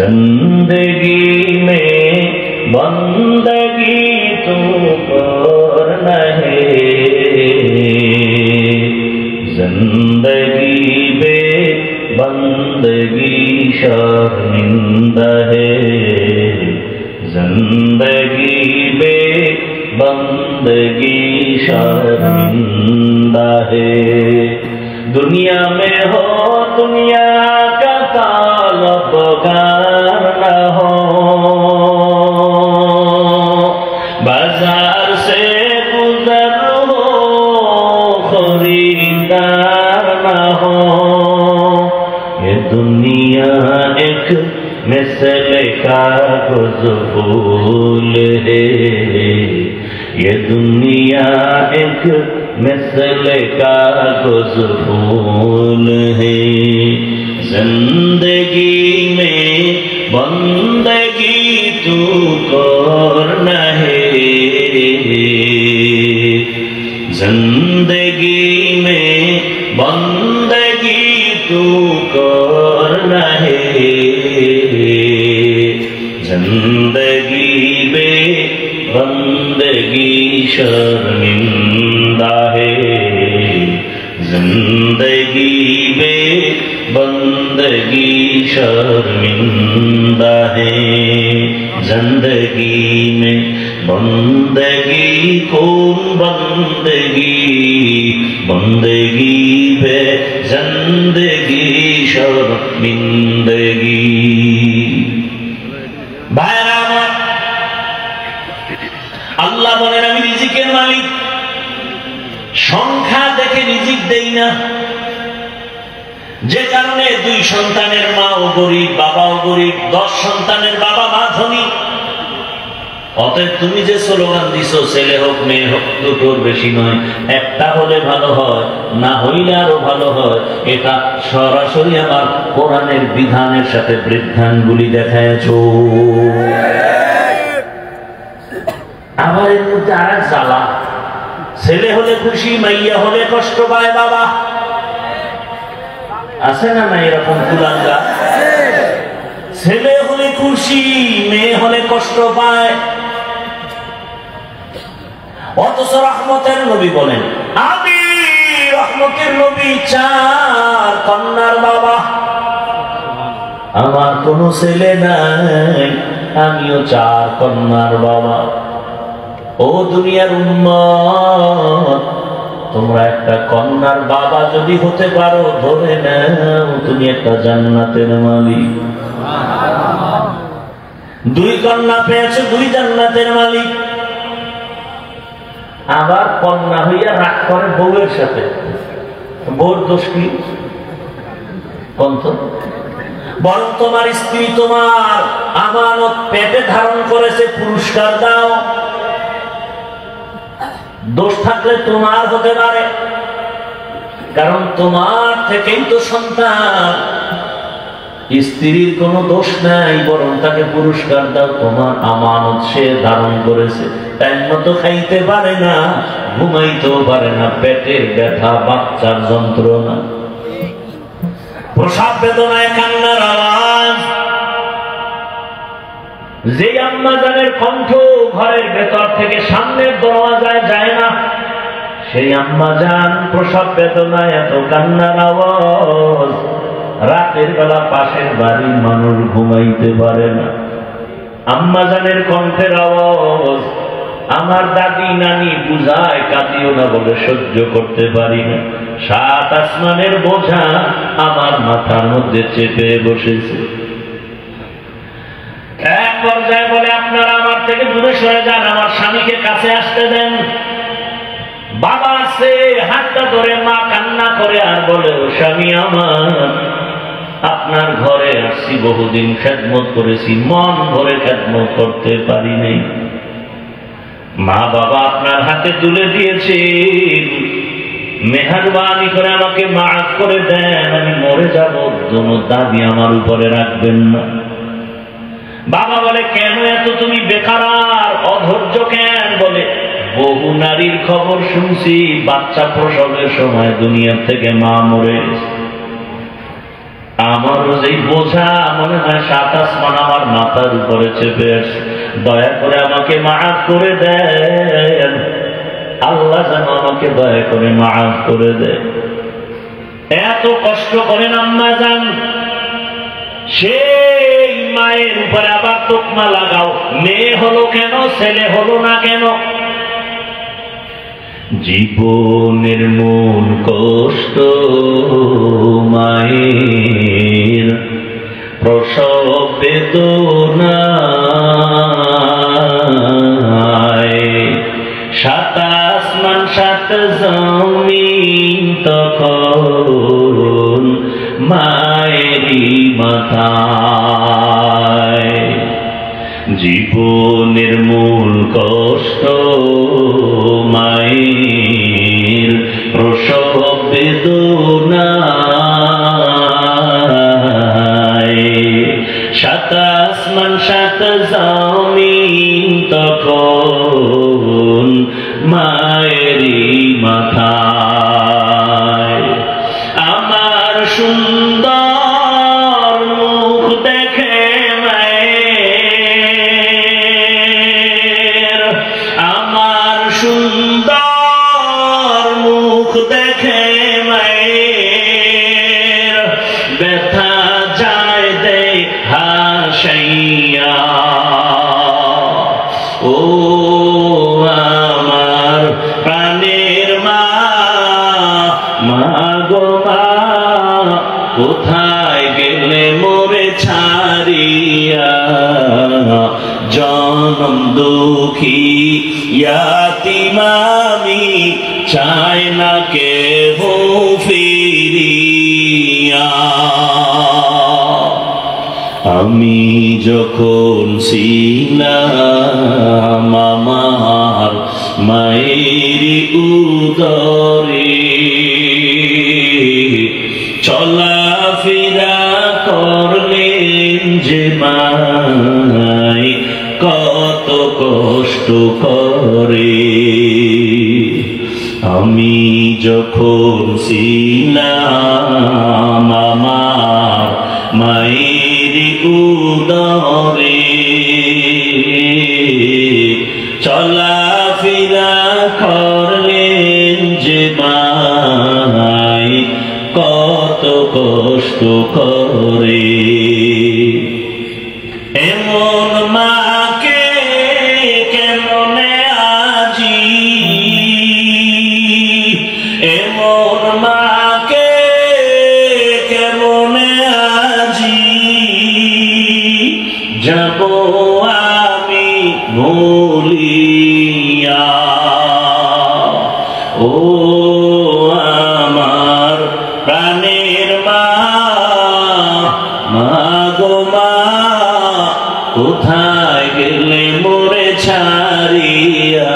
जिंदगी में बंदगी तू करना है, जिंदगी में बंदगी शर्मिंदा है, जिंदगी में बंदगी शर्मिंदा है। दुनिया में हो दुनिया का ताल्लुक़दार न हो, बाजार से गुजर हो खरीदार न हो। ये दुनिया एक मिसल कागज़ फूल है, ये दुनिया एक मिसल कागज़ फूल है। जिंदगी में बंदगी तू करना है, जिंदगी में बंदगी तू करना है, जिंदगी में बंदगी शर्मिंदा है, जिंदगी में बंदगी शर्मिंदा है। जिंदगी में बंदगी कौन बंदगी, बंदगी पे जिंदगी शर्मिंदगी। भाईरा আমার, আল্লাহ বলেন আমি রিজিকের মালিক, সংখ্যা দেখে রিজিক দেই না। যে কারণে 2 সন্তানের মাও গরিব বাবাও গরিব, 10 সন্তানের বাবা মা ধনী। অতএব তুমি যে স্লোগান দিছো ছেলে হোক মেয়ে হোক দুটোর বেশি নয়, একটা হলে ভালো হয়, না হইলে আরো ভালো হয়, এটা সরাসরি আমার কোরআনের বিধানের সাথে বৃদ্ধাঙ্গুলি দেখায়ছো। আবার এর মধ্যে আর এক জ্বালা, ছেলে হলে খুশি মাইয়া হলে কষ্ট পায় বাবা। আছে না না এরকম কুলাঙ্গা? ছেলে হলে খুশি মেয়ে হলে কষ্ট পায়। অথচ রহমতের নবী বলেন আমি রহমতের নবী 4 কন্যার বাবা, আমার কোনো ছেলে নাই, আমিও 4 কন্যার বাবা। ও দুনিয়ার উম্মত, তোমরা একটা কন্যার বাবা যদি হতে পারো ধরে নাও তুমি একটা জান্নাতের মালিক। 2 কন্যা পেয়েছো 2 জান্নাতের মালিক। আবার কন্যা হইয়া রাগ করে বউয়ের সাথে, বউর দোষ কি? বরং তোমার স্ত্রী তোমার আমানত পেটে ধারণ করেছে, পুরস্কার দাও। দোষ থাকলে তোমার হতে পারে, কারণ তোমার থেকেই তো সন্তান। স্ত্রীর কোনো দোষ নাই, বরং তাকে পুরস্কার দাও, তোমার আমানত সে ধারণ করেছে। টাইম মতো খাইতে পারে না, ঘুমাইতেও পারে না, পেটের ব্যথা, বাচ্চার যন্ত্রণা, প্রসব বেদনায় কান্নার আওয়াজ। যে আম্মাজানের কণ্ঠ ঘরের ভেতর থেকে সামনের দরওয়াজায় যায় না, সেই আম্মাজান প্রসব বেদনায় এত কান্নার আওয়াজ, রাতের বেলা পাশের বাড়ির মানুষ ঘুমাইতে পারে না। আম্মাজানের কণ্ঠের আওয়াজ আমার দাদি নানি বুঝায় কাঁদিও না বলে সহ্য করতে পারি না। 7 আসমানের বোঝা আমার মাথার মধ্যে চেপে বসেছে। এক পর্যায়ে বলে আপনারা আমার থেকে দূরে সরে যান, আমার স্বামীকে কাছে আসতে দেন। বাবা সে হাতটা ধরে, মা কান্না করে আর বলে ও স্বামী আমার, আপনার ঘরে আসছি, বহুদিন খেদমত করেছি, মন ভরে খেদমত করতে পারি নাই। মা বাবা আপনার হাতে তুলে দিয়েছে, মেহরবানি করে আমাকে মাফ করে দেন, আমি মরে যাব, কোনো দাবি আমার উপরে রাখবেন না। বাবা বলে কেন এত তুমি বেকারার, অধৈর্য কেন? বলে বহু নারীর খবর শুনছি, বাচ্চা প্রসবের সময় দুনিয়া থেকে মা মরে গেছে, আমারও যেই বোঝা মনে হয় 7 আসমান আমার মাথার উপরে চেপে আসে, দয়া করে আমাকে মাফ করে দেন। আল্লাহ যেন আমাকে দয়া করে মাফ করে দেয়। এত কষ্ট করেন আম্মা জান, সেই মায়ের উপরে আবার তোকমা লাগাও, মেয়ে হলো কেন, ছেলে হলো না কেন? জীবনের মূল কষ্ট মায়ের, প্রসব বেদনায়, 7 আসমান 7 জমিন তখন মায়েরই মাথায়। জীবনের মূল কষ্ট মায়ের, প্রসব বেদনায়, 7 আসমান 7 জমিন তখন মায়েরই মাথায়। আমার সুন্দর মুখ দেখে মায়ের, আমার সুন্দর মুখ দেখে মায়ের, ব্যথা যায় দে হাসাইয়া। ও আমার প্রাণের মা, মা গো মা, কোথায় গেলে মোরে ছাড়িয়া? জনম দুঃখী ইয়াতীম আমি, চাই না কেহ ফিরিয়া। আমি যখন ছিলাম আমার মায়ের উদরে, চলাফেরা করলেন যে মাই কত কষ্ট করে। আমি যখন ছিলাম আমার মায়ের উদরে, চলাফেরা করলেন যে মাই কত কষ্ট করে। এমন মাকে কেমনে আজি, এমন মাকে কেমনে আজি, যাব আমি ভুলিয়া। ও আমার প্রাণের মা, মা গো মা, কোথায় গেলে মোরে ছাড়িয়া?